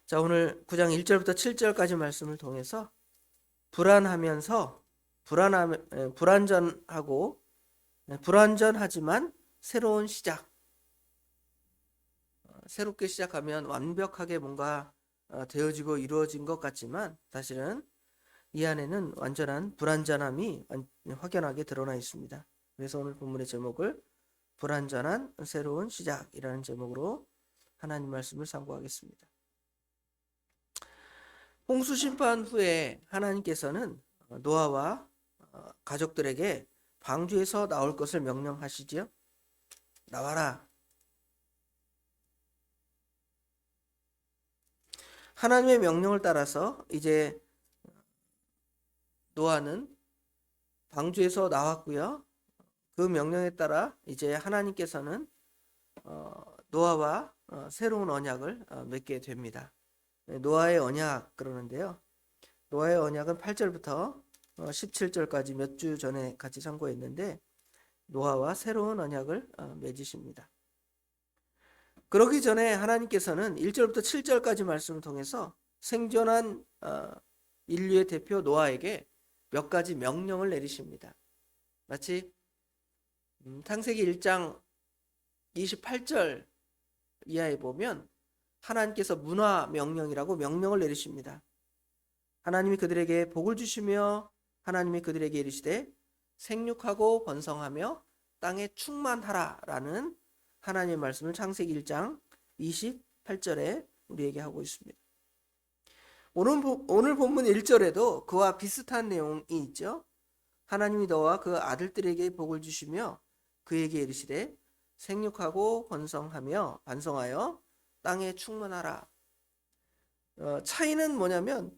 자, 오늘 9장 1절부터 7절까지 말씀을 통해서 불안전하고 불완전하지만 새로운 시작, 새롭게 시작하면 완벽하게 뭔가 되어지고 이루어진 것 같지만 사실은 이 안에는 완전한 불완전함이 확연하게 드러나 있습니다. 그래서 오늘 본문의 제목을 불완전한 새로운 시작이라는 제목으로 하나님 말씀을 상고하겠습니다. 홍수 심판 후에 하나님께서는 노아와 가족들에게 방주에서 나올 것을 명령하시지요. 나와라. 하나님의 명령을 따라서 이제 노아는 방주에서 나왔고요. 그 명령에 따라 이제 하나님께서는 노아와 새로운 언약을 맺게 됩니다. 노아의 언약 그러는데요. 노아의 언약은 8절부터 17절까지 몇 주 전에 같이 참고했는데 노아와 새로운 언약을 맺으십니다. 그러기 전에 하나님께서는 1절부터 7절까지 말씀을 통해서 생존한 인류의 대표 노아에게 몇 가지 명령을 내리십니다. 마치 창세기 1장 28절 이하에 보면 하나님께서 문화 명령이라고 명령을 내리십니다. 하나님이 그들에게 복을 주시며 하나님이 그들에게 이르시되 생육하고 번성하며 땅에 충만하라 라는 하나님의 말씀을 창세기 1장 28절에 우리에게 하고 있습니다. 오늘 본문 1절에도 그와 비슷한 내용이 있죠. 하나님이 너와 그 아들들에게 복을 주시며 그에게 이르시되 생육하고 번성하며 반성하여 땅에 충만하라. 차이는 뭐냐면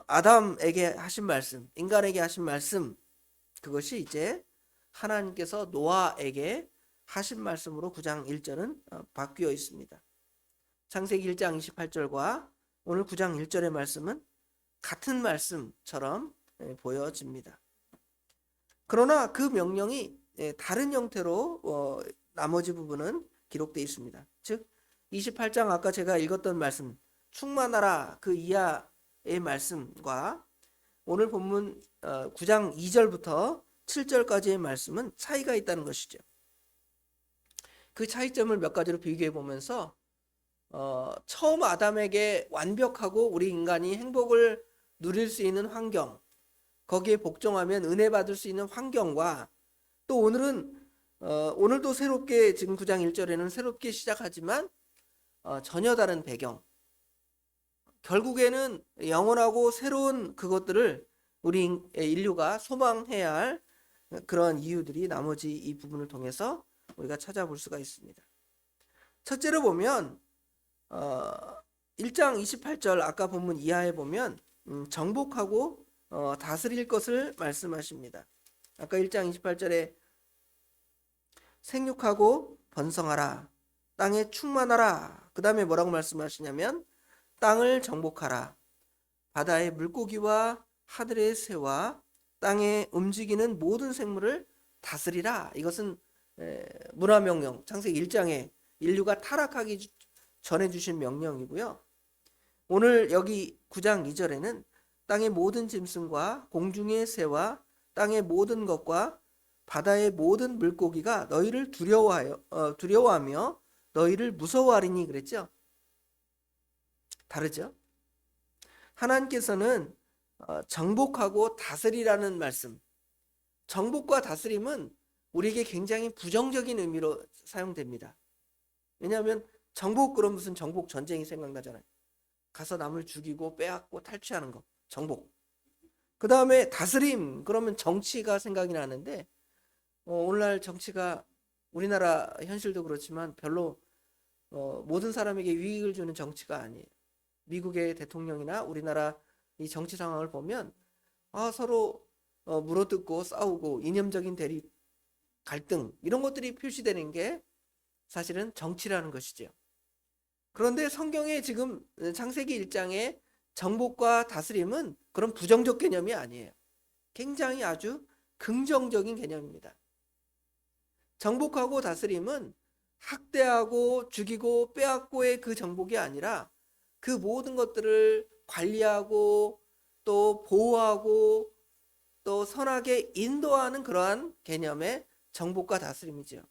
아담에게 하신 말씀, 인간에게 하신 말씀, 그것이 이제 하나님께서 노아에게 하신 말씀으로 9장 1절은 바뀌어 있습니다. 창세기 1장 28절과 오늘 9장 1절의 말씀은 같은 말씀처럼 보여집니다. 그러나 그 명령이 다른 형태로 나머지 부분은 기록되어 있습니다. 즉 28장 아까 제가 읽었던 말씀 충만하라 그 이하의 말씀과 오늘 본문 9장 2절부터 7절까지의 말씀은 차이가 있다는 것이죠. 그 차이점을 몇 가지로 비교해 보면서 처음 아담에게 완벽하고 우리 인간이 행복을 누릴 수 있는 환경, 거기에 복종하면 은혜 받을 수 있는 환경과 또 오늘도 새롭게 지금 9장 1절에는 새롭게 시작하지만 전혀 다른 배경, 결국에는 영원하고 새로운 그것들을 우리 인류가 소망해야 할 그런 이유들이 나머지 이 부분을 통해서 우리가 찾아볼 수가 있습니다. 첫째로 보면 1장 28절 아까 본문 이하에 보면 정복하고 다스릴 것을 말씀하십니다. 아까 1장 28절에 생육하고 번성하라, 땅에 충만하라. 그 다음에 뭐라고 말씀하시냐면 땅을 정복하라, 바다의 물고기와 하늘의 새와 땅에 움직이는 모든 생물을 다스리라. 이것은 문화명령 창세기 1장에 인류가 타락하기 전에 주신 명령이고요. 오늘 여기 9장 2절에는 땅의 모든 짐승과 공중의 새와 땅의 모든 것과 바다의 모든 물고기가 너희를 두려워하며 너희를 무서워하리니 그랬죠. 다르죠. 하나님께서는 정복하고 다스리라는 말씀, 정복과 다스림은 우리에게 굉장히 부정적인 의미로 사용됩니다. 왜냐하면 정복 그럼 무슨 정복 전쟁이 생각나잖아요. 가서 남을 죽이고 빼앗고 탈취하는 거 정복. 그 다음에 다스림 그러면 정치가 생각이 나는데 오늘날 정치가 우리나라 현실도 그렇지만 별로 모든 사람에게 유익을 주는 정치가 아니에요. 미국의 대통령이나 우리나라 이 정치 상황을 보면 서로 물어뜯고 싸우고 이념적인 대립, 갈등 이런 것들이 표시되는 게 사실은 정치라는 것이죠. 그런데 성경에 지금 창세기 1장의 정복과 다스림은 그런 부정적 개념이 아니에요. 굉장히 아주 긍정적인 개념입니다. 정복하고 다스림은 학대하고 죽이고 빼앗고의 그 정복이 아니라 그 모든 것들을 관리하고 또 보호하고 또 선하게 인도하는 그러한 개념의 정복과 다스림이죠.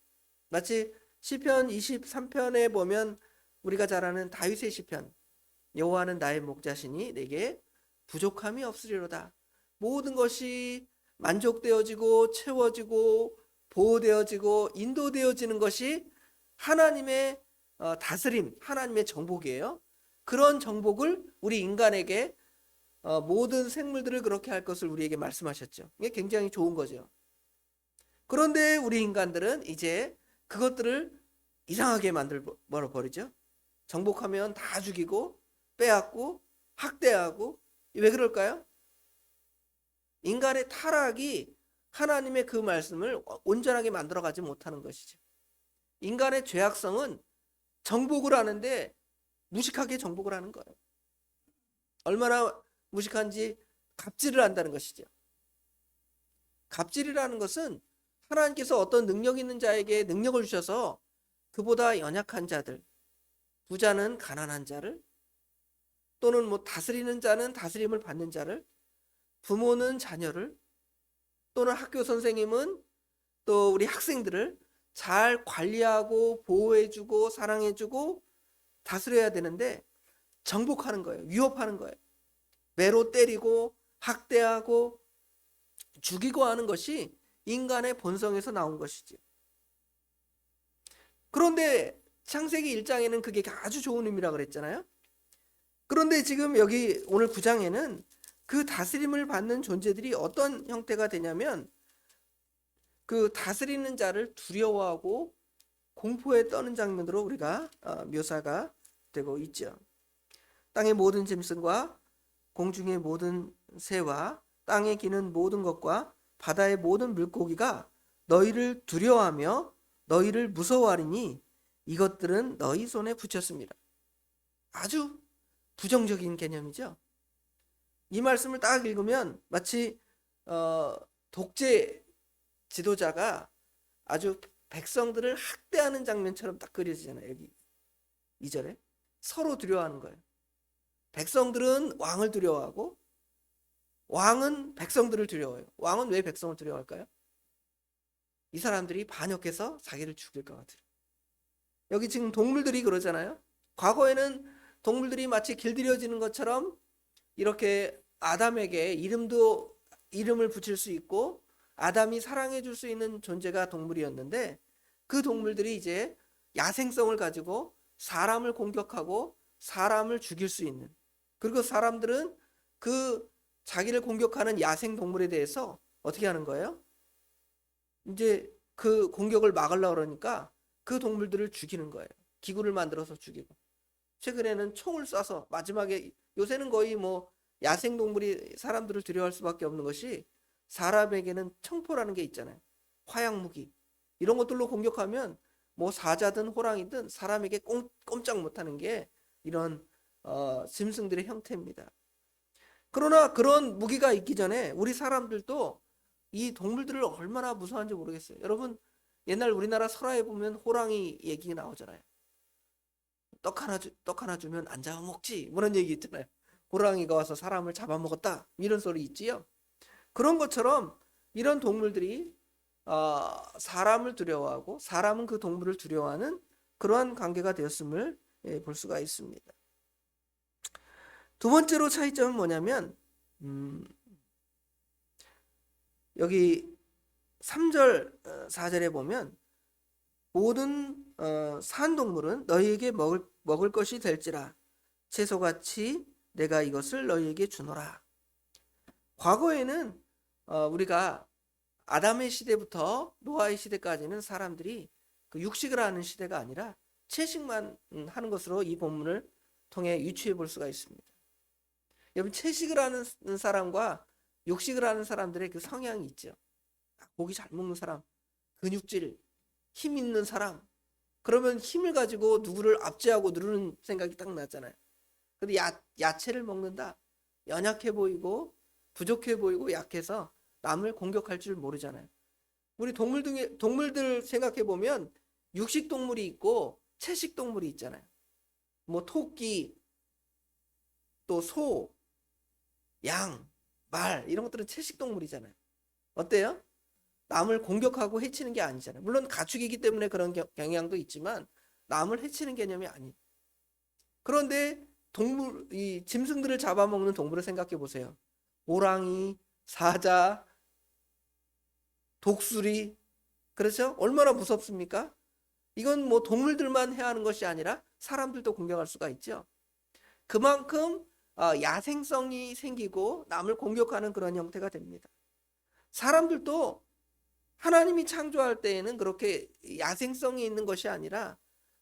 마치 시편 23편에 보면 우리가 잘 아는 다윗의 시편, 여호와는 나의 목자시니 내게 부족함이 없으리로다. 모든 것이 만족되어지고 채워지고 보호되어지고 인도되어지는 것이 하나님의 다스림, 하나님의 정복이에요. 그런 정복을 우리 인간에게 모든 생물들을 그렇게 할 것을 우리에게 말씀하셨죠. 이게 굉장히 좋은 거죠. 그런데 우리 인간들은 이제 그것들을 이상하게 만들어 버리죠. 정복하면 다 죽이고 빼앗고 학대하고. 왜 그럴까요? 인간의 타락이 하나님의 그 말씀을 온전하게 만들어가지 못하는 것이죠. 인간의 죄악성은 정복을 하는데 무식하게 정복을 하는 거예요. 얼마나 무식한지 갑질을 한다는 것이죠. 갑질이라는 것은 하나님께서 어떤 능력 있는 자에게 능력을 주셔서 그보다 연약한 자들, 부자는 가난한 자를, 또는 뭐 다스리는 자는 다스림을 받는 자를, 부모는 자녀를, 또는 학교 선생님은 또 우리 학생들을 잘 관리하고 보호해주고 사랑해주고 다스려야 되는데 정복하는 거예요. 위협하는 거예요. 매로 때리고 학대하고 죽이고 하는 것이 인간의 본성에서 나온 것이지. 그런데 창세기 1장에는 그게 아주 좋은 의미라 그랬잖아요. 그런데 지금 여기 오늘 9장에는 그 다스림을 받는 존재들이 어떤 형태가 되냐면 그 다스리는 자를 두려워하고 공포에 떠는 장면으로 우리가 묘사가 되고 있죠. 땅의 모든 짐승과 공중의 모든 새와 땅에 기는 모든 것과 바다의 모든 물고기가 너희를 두려워하며 너희를 무서워하리니 이것들은 너희 손에 붙였습니다. 아주 부정적인 개념이죠. 이 말씀을 딱 읽으면 마치 독재 지도자가 아주 백성들을 학대하는 장면처럼 딱 그려지잖아요. 여기 2절에 서로 두려워하는 거예요. 백성들은 왕을 두려워하고 왕은 백성들을 두려워해요. 왕은 왜 백성을 두려워할까요? 이 사람들이 반역해서 자기를 죽일 것 같아요. 여기 지금 동물들이 그러잖아요. 과거에는 동물들이 마치 길들여지는 것처럼 이렇게 아담에게 이름을 붙일 수 있고 아담이 사랑해 줄 수 있는 존재가 동물이었는데 그 동물들이 이제 야생성을 가지고 사람을 공격하고 사람을 죽일 수 있는, 그리고 사람들은 그 자기를 공격하는 야생 동물에 대해서 어떻게 하는 거예요? 이제 그 공격을 막으려고 그러니까 그 동물들을 죽이는 거예요. 기구를 만들어서 죽이고. 최근에는 총을 쏴서 마지막에, 요새는 거의 뭐 야생 동물이 사람들을 두려워할 수밖에 없는 것이 사람에게는 청포라는 게 있잖아요. 화약 무기. 이런 것들로 공격하면 뭐 사자든 호랑이든 사람에게 꼼짝 못하는 게 이런 짐승들의 형태입니다. 그러나 그런 무기가 있기 전에 우리 사람들도 이 동물들을 얼마나 무서워하는지 모르겠어요. 여러분, 옛날 우리나라 설화에 보면 호랑이 얘기 나오잖아요. 떡 하나 주면 안 잡아먹지, 그런 얘기 있잖아요. 호랑이가 와서 사람을 잡아먹었다, 이런 소리 있지요. 그런 것처럼 이런 동물들이 사람을 두려워하고 사람은 그 동물을 두려워하는 그러한 관계가 되었음을 볼 수가 있습니다. 두 번째로 차이점은 뭐냐면 여기 3절 4절에 보면 모든 산 동물은 너희에게 먹을 것이 될지라 채소같이 내가 이것을 너희에게 주노라. 과거에는 우리가 아담의 시대부터 노아의 시대까지는 사람들이 그 육식을 하는 시대가 아니라 채식만 하는 것으로 이 본문을 통해 유추해 볼 수가 있습니다. 여러분, 채식을 하는 사람과 육식을 하는 사람들의 그 성향이 있죠. 고기 잘 먹는 사람, 근육질, 힘 있는 사람, 그러면 힘을 가지고 누구를 압제하고 누르는 생각이 딱 나잖아요. 근데 야채를 먹는다, 연약해 보이고 부족해 보이고 약해서 남을 공격할 줄 모르잖아요. 우리 동물들 생각해 보면 육식 동물이 있고 채식 동물이 있잖아요. 뭐 토끼, 또 소, 양, 말 이런 것들은 채식 동물이잖아요. 어때요? 남을 공격하고 해치는 게 아니잖아요. 물론 가축이기 때문에 그런 경향도 있지만 남을 해치는 개념이 아니에요. 그런데 이 짐승들을 잡아먹는 동물을 생각해 보세요. 호랑이, 사자, 독수리, 그렇죠? 얼마나 무섭습니까? 이건 뭐 동물들만 해야 하는 것이 아니라 사람들도 공격할 수가 있죠. 그만큼 야생성이 생기고 남을 공격하는 그런 형태가 됩니다. 사람들도 하나님이 창조할 때에는 그렇게 야생성이 있는 것이 아니라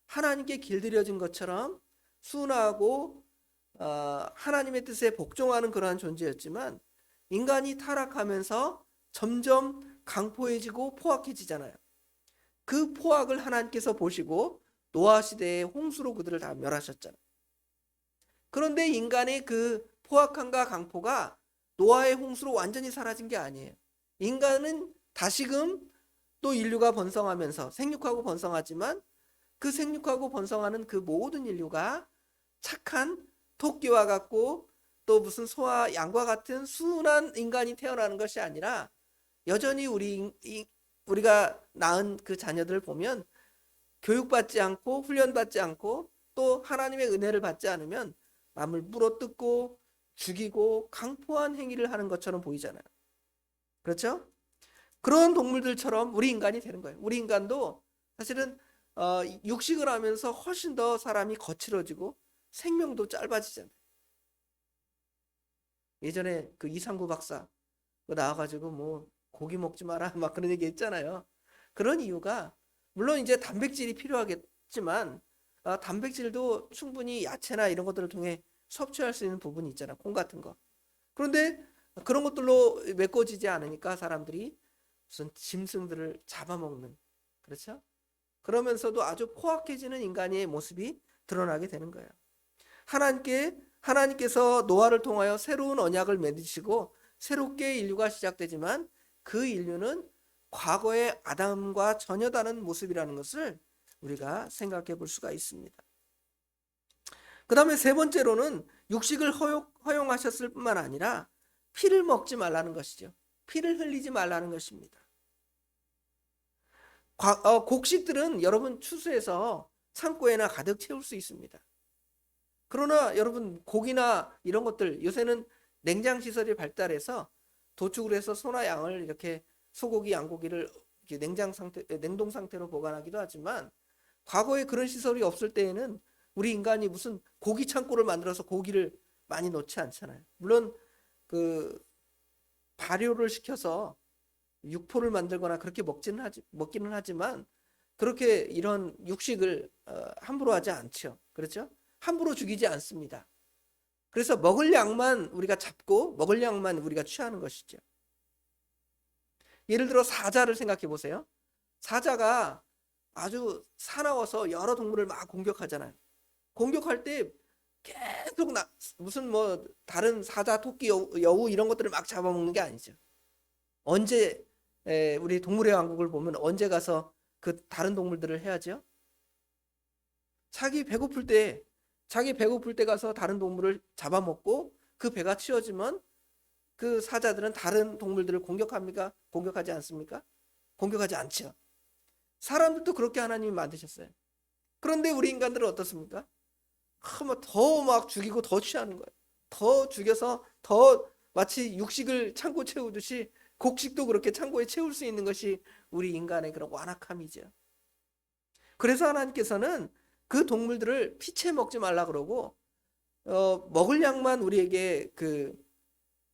하나님께 길들여진 것처럼 순하고 하나님의 뜻에 복종하는 그러한 존재였지만 인간이 타락하면서 점점 강포해지고 포악해지잖아요. 그 포악을 하나님께서 보시고 노아 시대의 홍수로 그들을 다 멸하셨잖아요. 그런데 인간의 그 포악함과 강포가 노아의 홍수로 완전히 사라진 게 아니에요. 인간은 다시금 또 인류가 번성하면서 생육하고 번성하지만 그 생육하고 번성하는 그 모든 인류가 착한 토끼와 같고 또 무슨 소와 양과 같은 순한 인간이 태어나는 것이 아니라 여전히 우리가 낳은 그 자녀들을 보면 교육받지 않고 훈련받지 않고 또 하나님의 은혜를 받지 않으면 남을 물어뜯고 죽이고 강포한 행위를 하는 것처럼 보이잖아요. 그렇죠? 그런 동물들처럼 우리 인간이 되는 거예요. 우리 인간도 사실은 육식을 하면서 훨씬 더 사람이 거칠어지고 생명도 짧아지잖아요. 예전에 그 이상구 박사 나와가지고 뭐 고기 먹지 마라 막 그런 얘기 했잖아요. 그런 이유가 물론 이제 단백질이 필요하겠지만 단백질도 충분히 야채나 이런 것들을 통해 섭취할 수 있는 부분이 있잖아. 콩 같은 거. 그런데 그런 것들로 메꿔지지 않으니까 사람들이 무슨 짐승들을 잡아먹는, 그렇죠? 그러면서도 아주 포악해지는 인간의 모습이 드러나게 되는 거예요. 하나님께서 노아를 통하여 새로운 언약을 맺으시고 새롭게 인류가 시작되지만 그 인류는 과거의 아담과 전혀 다른 모습이라는 것을 우리가 생각해 볼 수가 있습니다. 그 다음에 세 번째로는 육식을 허용하셨을 뿐만 아니라 피를 먹지 말라는 것이죠. 피를 흘리지 말라는 것입니다. 곡식들은 여러분 추수해서 창고에나 가득 채울 수 있습니다. 그러나 여러분 고기나 이런 것들 요새는 냉장 시설이 발달해서 도축을 해서 소나 양을 이렇게 소고기, 양고기를 냉동 상태로 보관하기도 하지만 과거에 그런 시설이 없을 때에는 우리 인간이 무슨 고기 창고를 만들어서 고기를 많이 넣지 않잖아요. 물론 그 발효를 시켜서 육포를 만들거나 그렇게 먹기는 하지만 그렇게 이런 육식을 함부로 하지 않죠. 그렇죠? 함부로 죽이지 않습니다. 그래서 먹을 양만 우리가 잡고 먹을 양만 우리가 취하는 것이죠. 예를 들어 사자를 생각해 보세요. 사자가 아주 사나워서 여러 동물을 막 공격하잖아요. 공격할 때 계속 무슨 뭐 다른 사자, 토끼, 여우 이런 것들을 막 잡아먹는 게 아니죠. 언제 우리 동물의 왕국을 보면 언제 가서 그 다른 동물들을 해야죠? 자기 배고플 때 가서 다른 동물을 잡아먹고 그 배가 채워지면 그 사자들은 다른 동물들을 공격합니까? 공격하지 않습니까? 공격하지 않죠. 사람들도 그렇게 하나님이 만드셨어요. 그런데 우리 인간들은 어떻습니까? 더 막 죽이고 더 취하는 거예요. 더 죽여서 더 마치 육식을 창고 채우듯이 곡식도 그렇게 창고에 채울 수 있는 것이 우리 인간의 그런 완악함이죠. 그래서 하나님께서는 그 동물들을 피채 먹지 말라 그러고 먹을 양만 우리에게 그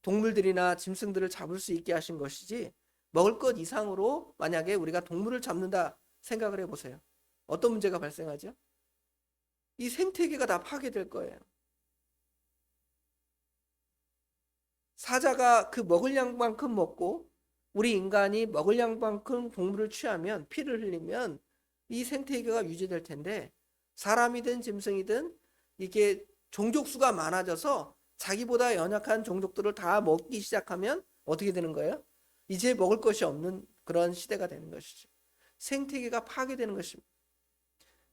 동물들이나 짐승들을 잡을 수 있게 하신 것이지 먹을 것 이상으로 만약에 우리가 동물을 잡는다 생각을 해보세요. 어떤 문제가 발생하죠? 이 생태계가 다 파괴될 거예요. 사자가 그 먹을 양만큼 먹고 우리 인간이 먹을 양만큼 동물을 취하면 피를 흘리면 이 생태계가 유지될 텐데 사람이든 짐승이든 이게 종족수가 많아져서 자기보다 연약한 종족들을 다 먹기 시작하면 어떻게 되는 거예요? 이제 먹을 것이 없는 그런 시대가 되는 것이죠. 생태계가 파괴되는 것입니다.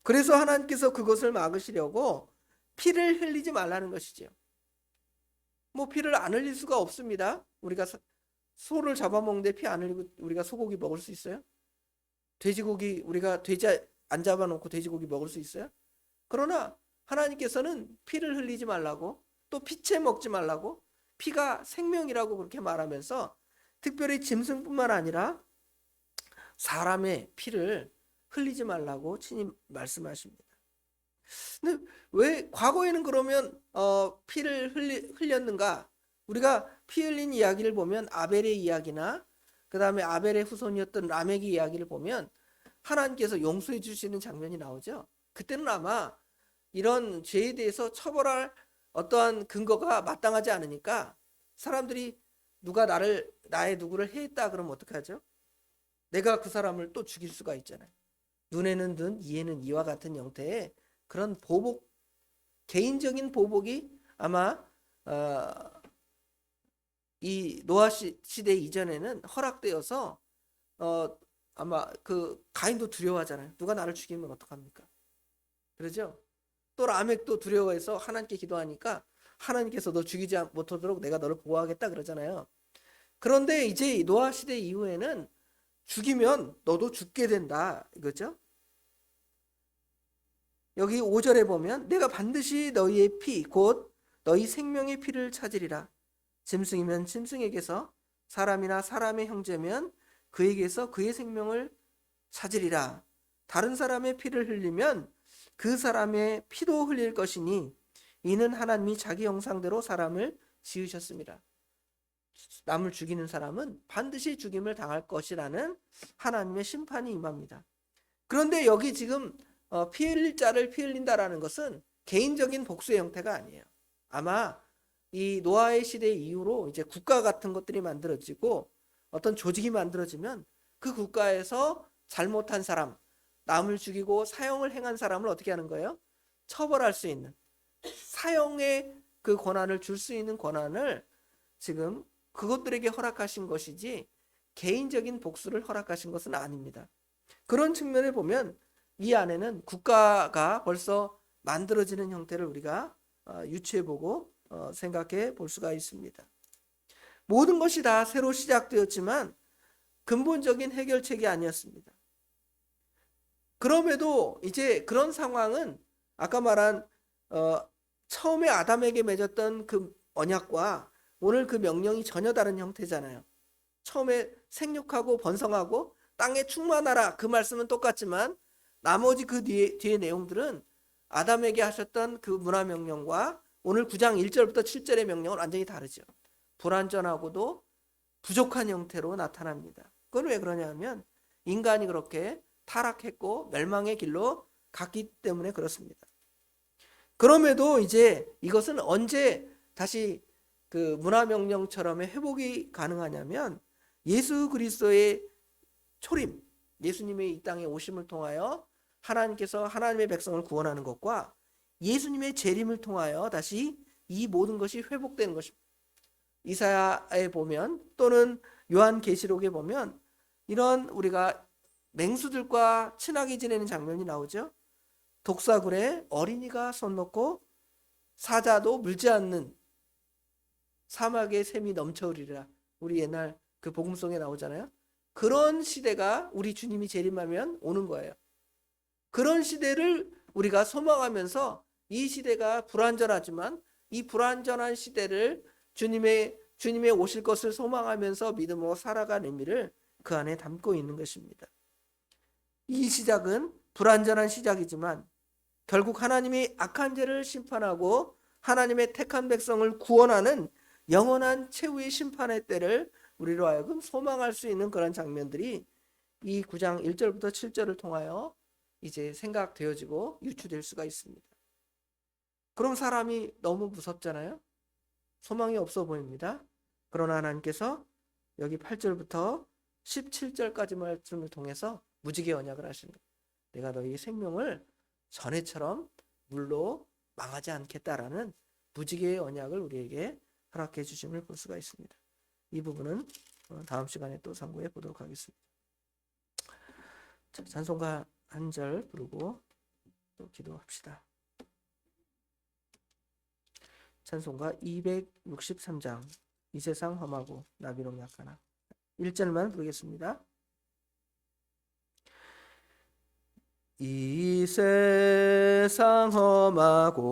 그래서 하나님께서 그것을 막으시려고 피를 흘리지 말라는 것이죠. 뭐 피를 안 흘릴 수가 없습니다. 우리가 소를 잡아먹는데 피 안 흘리고 우리가 소고기 먹을 수 있어요? 돼지고기 우리가 돼지 안 잡아놓고 돼지고기 먹을 수 있어요? 그러나 하나님께서는 피를 흘리지 말라고, 또 피채 먹지 말라고, 피가 생명이라고 그렇게 말하면서 특별히 짐승뿐만 아니라 사람의 피를 흘리지 말라고 친히 말씀하십니다. 근데 왜 과거에는 그러면 피를 흘렸는가? 우리가 피 흘린 이야기를 보면 아벨의 이야기나 그 다음에 아벨의 후손이었던 라멕의 이야기를 보면 하나님께서 용서해 주시는 장면이 나오죠. 그때는 아마 이런 죄에 대해서 처벌할 어떠한 근거가 마땅하지 않으니까 사람들이 누가 나의 누구를 해했다 그러면 어떡하죠? 내가 그 사람을 또 죽일 수가 있잖아요. 눈에는 눈, 이에는 이와 같은 형태의 그런 보복, 개인적인 보복이 아마 이 노아 시대 이전에는 허락되어서 아마 그 가인도 두려워하잖아요. 누가 나를 죽이면 어떡합니까? 그러죠? 또 라멕도 두려워해서 하나님께 기도하니까 하나님께서 너 죽이지 못하도록 내가 너를 보호하겠다 그러잖아요. 그런데 이제 노아 시대 이후에는 죽이면 너도 죽게 된다 이거죠. 여기 5절에 보면 내가 반드시 너희의 피 곧 너희 생명의 피를 찾으리라. 짐승이면 짐승에게서, 사람이나 사람의 형제면 그에게서 그의 생명을 찾으리라. 다른 사람의 피를 흘리면 그 사람의 피도 흘릴 것이니 이는 하나님이 자기 형상대로 사람을 지으셨습니다. 남을 죽이는 사람은 반드시 죽임을 당할 것이라는 하나님의 심판이 임합니다. 그런데 여기 지금 피 흘릴 자를 피 흘린다라는 것은 개인적인 복수의 형태가 아니에요. 아마 이 노아의 시대 이후로 이제 국가 같은 것들이 만들어지고 어떤 조직이 만들어지면 그 국가에서 잘못한 사람, 남을 죽이고 사형을 행한 사람을 어떻게 하는 거예요? 처벌할 수 있는, 사형의 그 권한을 줄 수 있는 권한을 지금 그것들에게 허락하신 것이지 개인적인 복수를 허락하신 것은 아닙니다. 그런 측면을 보면 이 안에는 국가가 벌써 만들어지는 형태를 우리가 유추해보고 생각해 볼 수가 있습니다. 모든 것이 다 새로 시작되었지만 근본적인 해결책이 아니었습니다. 그럼에도 이제 그런 상황은 아까 말한 처음에 아담에게 맺었던 그 언약과 오늘 그 명령이 전혀 다른 형태잖아요. 처음에 생육하고 번성하고 땅에 충만하라 그 말씀은 똑같지만 나머지 그 뒤에 내용들은 아담에게 하셨던 그 문화 명령과 오늘 9장 1절부터 7절의 명령은 완전히 다르죠. 불완전하고도 부족한 형태로 나타납니다. 그건 왜 그러냐면 인간이 그렇게 타락했고 멸망의 길로 갔기 때문에 그렇습니다. 그럼에도 이제 이것은 언제 다시 그 문화명령처럼의 회복이 가능하냐면 예수 그리스도의 초림, 예수님의 이 땅에 오심을 통하여 하나님께서 하나님의 백성을 구원하는 것과 예수님의 재림을 통하여 다시 이 모든 것이 회복되는 것입니다. 이사야에 보면 또는 요한계시록에 보면 이런 우리가 맹수들과 친하게 지내는 장면이 나오죠. 독사굴에 어린이가 손 놓고 사자도 물지 않는 사막의 샘이 넘쳐 흐리라. 우리 옛날 그 복음송에 나오잖아요. 그런 시대가 우리 주님이 재림하면 오는 거예요. 그런 시대를 우리가 소망하면서 이 시대가 불완전하지만 이 불완전한 시대를 주님의 오실 것을 소망하면서 믿음으로 살아가는 의미를 그 안에 담고 있는 것입니다. 이 시작은 불완전한 시작이지만 결국 하나님이 악한 죄를 심판하고 하나님의 택한 백성을 구원하는 영원한 최후의 심판의 때를 우리로 하여금 소망할 수 있는 그런 장면들이 이 9장 1절부터 7절을 통하여 이제 생각되어지고 유추될 수가 있습니다. 그럼 사람이 너무 무섭잖아요. 소망이 없어 보입니다. 그러나 하나님께서 여기 8절부터 17절까지 말씀을 통해서 무지개 언약을 하시는 거예요. 내가 너희 생명을 전에처럼 물로 망하지 않겠다라는 무지개의 언약을 우리에게 허락해 주심을 볼 수가 있습니다. 이 부분은 다음 시간에 또 상고해 보도록 하겠습니다. 자, 찬송가 한 절 부르고 또 기도합시다. 찬송가 263장 이 세상 험하고 나 비록 약하나 1절만 부르겠습니다. 이 세상 험하고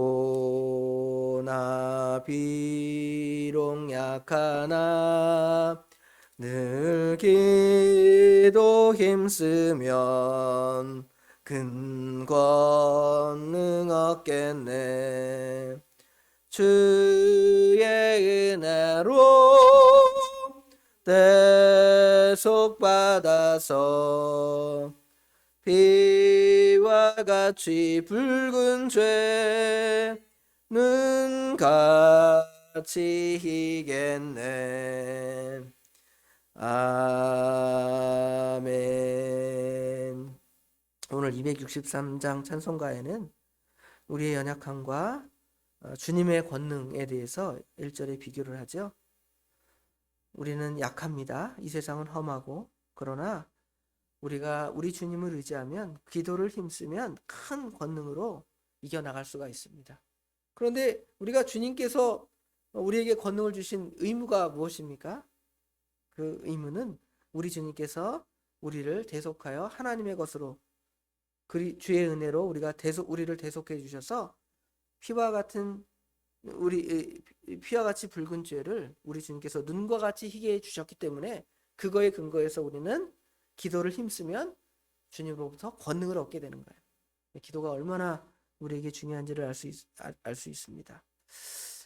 나 비록 약하나 늘 기도 힘쓰면 큰 권능 얻겠네. 주의 은혜로 대속받아서 피와 같이 붉은 죄는 같이 이겠네. 아멘. 오늘 263장 찬송가에는 우리의 연약함과 주님의 권능에 대해서 1절에 비교를 하죠. 우리는 약합니다. 이 세상은 험하고, 그러나 우리가 우리 주님을 의지하면, 기도를 힘쓰면 큰 권능으로 이겨나갈 수가 있습니다. 그런데 우리가 주님께서 우리에게 권능을 주신 의무가 무엇입니까? 그 의무는 우리 주님께서 우리를 대속하여 하나님의 것으로, 주의 은혜로 우리를 대속해 주셔서 피와 같이 붉은 죄를 우리 주님께서 눈과 같이 희게 해 주셨기 때문에, 그거에 근거해서 우리는 기도를 힘쓰면 주님으로부터 권능을 얻게 되는 거예요. 기도가 얼마나 우리에게 중요한지를 알 수 있습니다.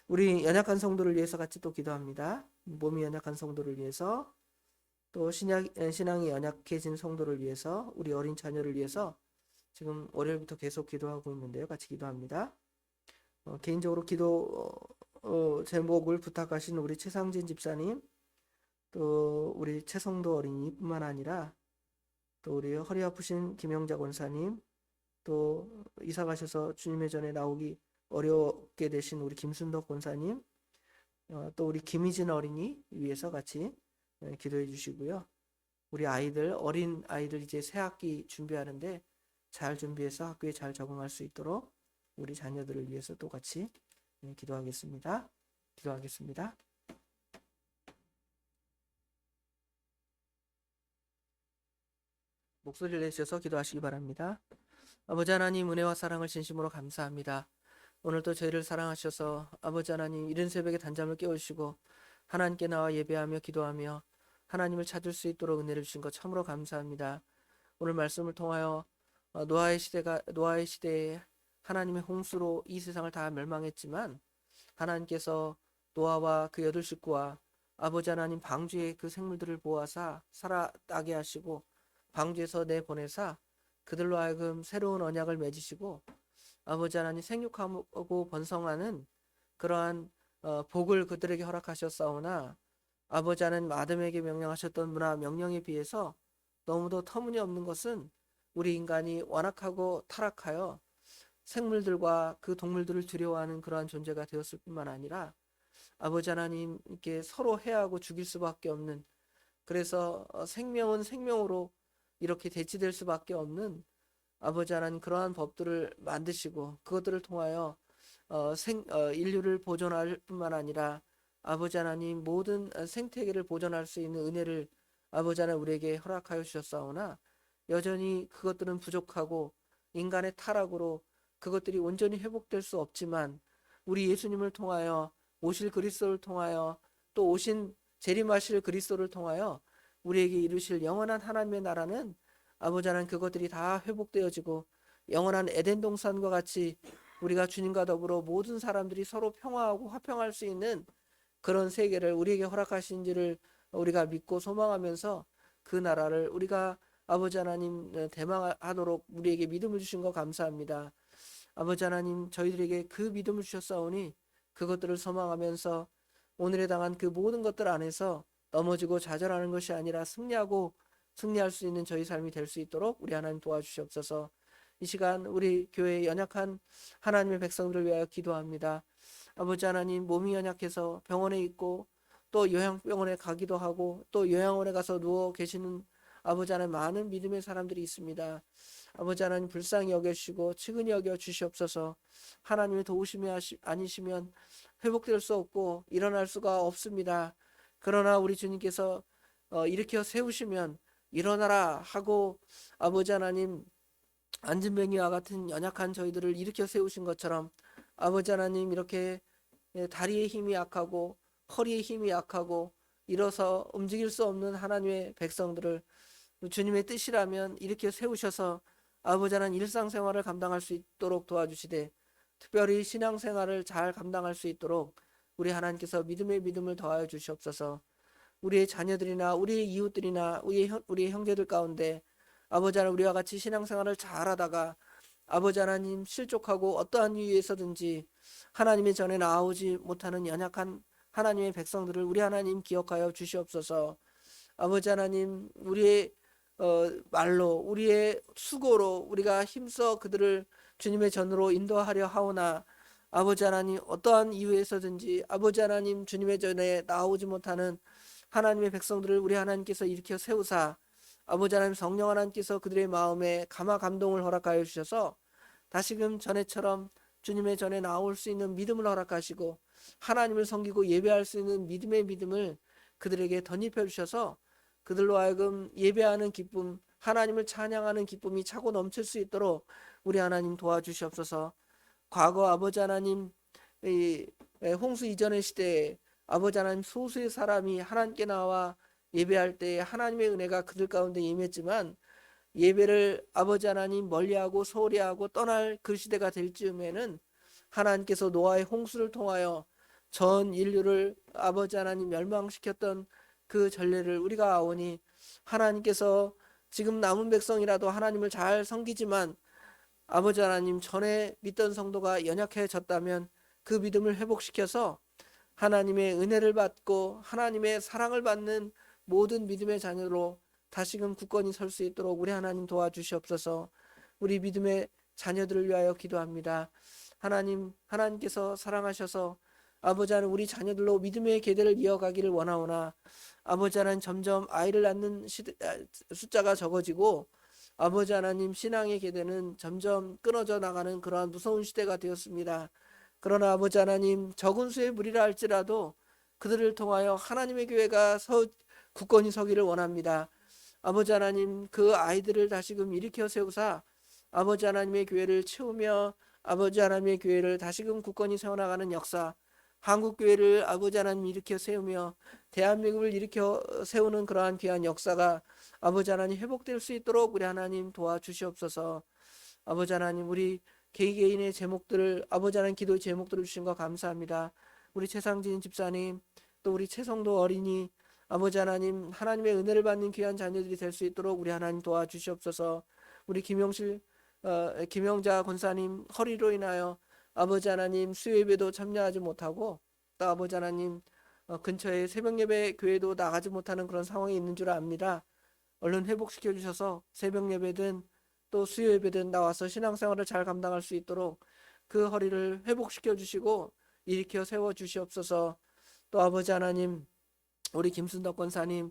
우리 연약한 성도를 위해서 같이 또 기도합니다. 몸이 연약한 성도를 위해서, 또 신앙이 연약해진 성도를 위해서, 우리 어린 자녀를 위해서 지금 월요일부터 계속 기도하고 있는데요. 같이 기도합니다. 개인적으로 기도 제목을 부탁하신 우리 최상진 집사님, 또 우리 최성도 어린이뿐만 아니라 또 우리 허리 아프신 김영자 권사님, 또 이사 가셔서 주님의 전에 나오기 어렵게 되신 우리 김순덕 권사님, 또 우리 김희진 어린이 위해서 같이 기도해 주시고요. 우리 어린 아이들 이제 새 학기 준비하는데 잘 준비해서 학교에 잘 적응할 수 있도록 우리 자녀들을 위해서 또 같이 기도하겠습니다. 목소리를 내셔서 기도하시기 바랍니다. 아버지 하나님, 은혜와 사랑을 진심으로 감사합니다. 오늘도 저희를 사랑하셔서 아버지 하나님, 이른 새벽에 단잠을 깨우시고 하나님께 나와 예배하며 기도하며 하나님을 찾을 수 있도록 은혜를 주신 것 참으로 감사합니다. 오늘 말씀을 통하여 노아의 시대에 하나님의 홍수로 이 세상을 다 멸망했지만, 하나님께서 노아와 그 8식구와 아버지 하나님 방주의 그 생물들을 보아사 살아나게 하시고 방주에서 내보내사 그들로 하여금 새로운 언약을 맺으시고 아버지 하나님 생육하고 번성하는 그러한 복을 그들에게 허락하셨사오나, 아버지 하나님 아담에게 명령하셨던 문화 명령에 비해서 너무도 터무니없는 것은 우리 인간이 완악하고 타락하여 생물들과 그 동물들을 두려워하는 그러한 존재가 되었을 뿐만 아니라, 아버지 하나님께 서로 해하고 죽일 수밖에 없는, 그래서 생명은 생명으로 이렇게 대치될 수밖에 없는 아버지 하나님 그러한 법들을 만드시고 그것들을 통하여 인류를 보존할 뿐만 아니라 아버지 하나님 모든 생태계를 보존할 수 있는 은혜를 아버지 하나님 우리에게 허락하여 주셨사오나, 여전히 그것들은 부족하고 인간의 타락으로 그것들이 온전히 회복될 수 없지만, 우리 예수님을 통하여 오실 그리스도를 통하여 또 오신 재림하실 그리스도를 통하여 우리에게 이루실 영원한 하나님의 나라는 아버지 하나님 그것들이 다 회복되어지고 영원한 에덴 동산과 같이 우리가 주님과 더불어 모든 사람들이 서로 평화하고 화평할 수 있는 그런 세계를 우리에게 허락하신지를 우리가 믿고 소망하면서 그 나라를 우리가 아버지 하나님 대망하도록 우리에게 믿음을 주신 것 감사합니다. 아버지 하나님, 저희들에게 그 믿음을 주셨사오니 그것들을 소망하면서 오늘에 당한 그 모든 것들 안에서 넘어지고 좌절하는 것이 아니라 승리할 수 있는 저희 삶이 될 수 있도록 우리 하나님 도와주시옵소서. 이 시간 우리 교회의 연약한 하나님의 백성들을 위하여 기도합니다. 아버지 하나님, 몸이 연약해서 병원에 있고 또 요양병원에 가기도 하고 또 요양원에 가서 누워 계시는 아버지 하나님 많은 믿음의 사람들이 있습니다. 아버지 하나님 불쌍히 여겨주시고 측은히 여겨 주시옵소서. 하나님의 도우심이 아니시면 회복될 수 없고 일어날 수가 없습니다. 그러나 우리 주님께서 일으켜 세우시면 일어나라 하고 아버지 하나님 안진뱅이와 같은 연약한 저희들을 일으켜 세우신 것처럼 아버지 하나님 이렇게 다리의 힘이 약하고 허리의 힘이 약하고 일어서 움직일 수 없는 하나님의 백성들을 주님의 뜻이라면 일으켜 세우셔서 아버지 하나님 일상생활을 감당할 수 있도록 도와주시되 특별히 신앙생활을 잘 감당할 수 있도록 우리 하나님께서 믿음의 믿음을 더하여 주시옵소서. 우리의 자녀들이나 우리의 이웃들이나 우리의 형제들 가운데 아버지 하나님 우리와 같이 신앙생활을 잘하다가 아버지 하나님 실족하고 어떠한 이유에서든지 하나님의 전에 나오지 못하는 연약한 하나님의 백성들을 우리 하나님 기억하여 주시옵소서. 아버지 하나님 우리의 말로 우리의 수고로 우리가 힘써 그들을 주님의 전으로 인도하려 하오나 아버지 하나님 어떠한 이유에서든지 아버지 하나님 주님의 전에 나오지 못하는 하나님의 백성들을 우리 하나님께서 일으켜 세우사 아버지 하나님 성령 하나님께서 그들의 마음에 감화 감동을 허락하여 주셔서 다시금 전에처럼 주님의 전에 나올 수 있는 믿음을 허락하시고 하나님을 섬기고 예배할 수 있는 믿음의 믿음을 그들에게 덧입혀 주셔서 그들로 하여금 예배하는 기쁨, 하나님을 찬양하는 기쁨이 차고 넘칠 수 있도록 우리 하나님 도와주시옵소서. 과거 아버지 하나님 홍수 이전의 시대에 아버지 하나님 소수의 사람이 하나님께 나와 예배할 때 하나님의 은혜가 그들 가운데 임했지만 예배를 아버지 하나님 멀리하고 소홀히하고 떠날 그 시대가 될 즈음에는 하나님께서 노아의 홍수를 통하여 전 인류를 아버지 하나님 멸망시켰던 그 전례를 우리가 아오니 하나님께서 지금 남은 백성이라도 하나님을 잘 섬기지만 아버지 하나님 전에 믿던 성도가 연약해졌다면 그 믿음을 회복시켜서 하나님의 은혜를 받고 하나님의 사랑을 받는 모든 믿음의 자녀로 다시금 굳건히 설 수 있도록 우리 하나님 도와주시옵소서. 우리 믿음의 자녀들을 위하여 기도합니다. 하나님께서 사랑하셔서 아버지 하나님 우리 자녀들로 믿음의 계대를 이어가기를 원하오나 아버지 하나님 점점 아이를 낳는 숫자가 적어지고 아버지 하나님 신앙의 계대는 점점 끊어져 나가는 그러한 무서운 시대가 되었습니다. 그러나 아버지 하나님 적은 수의 무리라 할지라도 그들을 통하여 하나님의 교회가 굳건히 서기를 원합니다. 아버지 하나님 그 아이들을 다시금 일으켜 세우사 아버지 하나님의 교회를 채우며 아버지 하나님의 교회를 다시금 굳건히 세워나가는 역사, 한국교회를 아버지 하나님 일으켜 세우며 대한민국을 일으켜 세우는 그러한 귀한 역사가 아버지 하나님 회복될 수 있도록 우리 하나님 도와주시옵소서. 아버지 하나님 우리 개개인의 제목들을 아버지 하나님 기도의 제목들을 주신 거 감사합니다. 우리 최상진 집사님 또 우리 최성도 어린이 아버지 하나님 하나님의 은혜를 받는 귀한 자녀들이 될 수 있도록 우리 하나님 도와주시옵소서. 우리 김영자 권사님 허리로 인하여 아버지 하나님 수요예배도 참여하지 못하고 또 아버지 하나님 근처에 새벽예배 교회도 나가지 못하는 그런 상황이 있는 줄 압니다. 얼른 회복시켜 주셔서 새벽예배든 또 수요예배든 나와서 신앙생활을 잘 감당할 수 있도록 그 허리를 회복시켜 주시고 일으켜 세워 주시옵소서. 또 아버지 하나님 우리 김순덕 권사님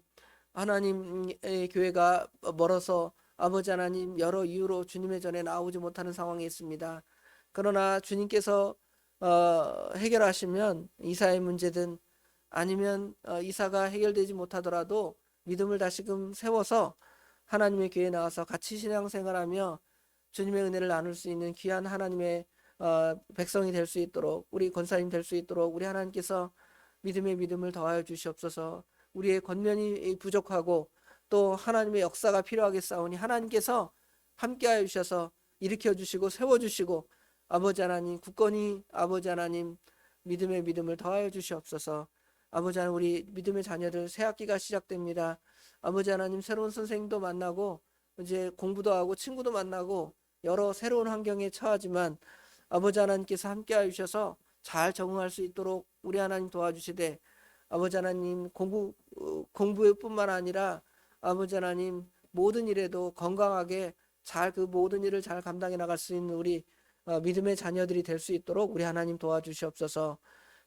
하나님의 교회가 멀어서 아버지 하나님 여러 이유로 주님의 전에 나오지 못하는 상황에 있습니다. 그러나 주님께서 해결하시면 이사의 문제든 아니면 이사가 해결되지 못하더라도 믿음을 다시금 세워서 하나님의 교회에 나와서 같이 신앙생활하며 주님의 은혜를 나눌 수 있는 귀한 하나님의 백성이 될 수 있도록 우리 권사님 될 수 있도록 우리 하나님께서 믿음의 믿음을 더하여 주시옵소서. 우리의 권면이 부족하고 또 하나님의 역사가 필요하겠사오니 하나님께서 함께하여 주셔서 일으켜 주시고 세워 주시고 아버지 하나님 굳건히 아버지 하나님 믿음의 믿음을 더하여 주시옵소서. 아버지 하나님 우리 믿음의 자녀들 새 학기가 시작됩니다. 아버지 하나님 새로운 선생님도 만나고 이제 공부도 하고 친구도 만나고 여러 새로운 환경에 처하지만 아버지 하나님께서 함께하여 주셔서 잘 적응할 수 있도록 우리 하나님 도와주시되 아버지 하나님 공부뿐만 아니라 아버지 하나님 모든 일에도 건강하게 잘 그 모든 일을 잘 감당해 나갈 수 있는 우리 믿음의 자녀들이 될 수 있도록 우리 하나님 도와주시옵소서.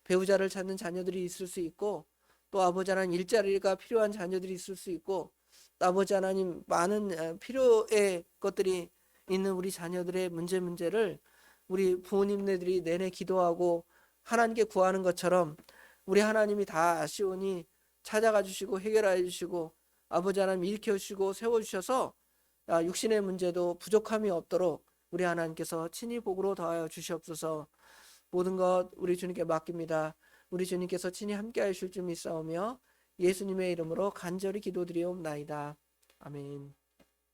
배우자를 찾는 자녀들이 있을 수 있고 또 아버지 하나님 일자리가 필요한 자녀들이 있을 수 있고 또 아버지 하나님 많은 필요의 것들이 있는 우리 자녀들의 문제를 우리 부모님네들이 내내 기도하고 하나님께 구하는 것처럼 우리 하나님이 다 아시오니 찾아가 주시고 해결해 주시고 아버지 하나님 일으켜 주시고 세워 주셔서 육신의 문제도 부족함이 없도록 우리 하나님께서 친히 복으로 더하여 주시옵소서. 모든 것 우리 주님께 맡깁니다. 우리 주님께서 친히 함께 하실 줄 믿사오며 예수님의 이름으로 간절히 기도드리옵나이다. 아멘.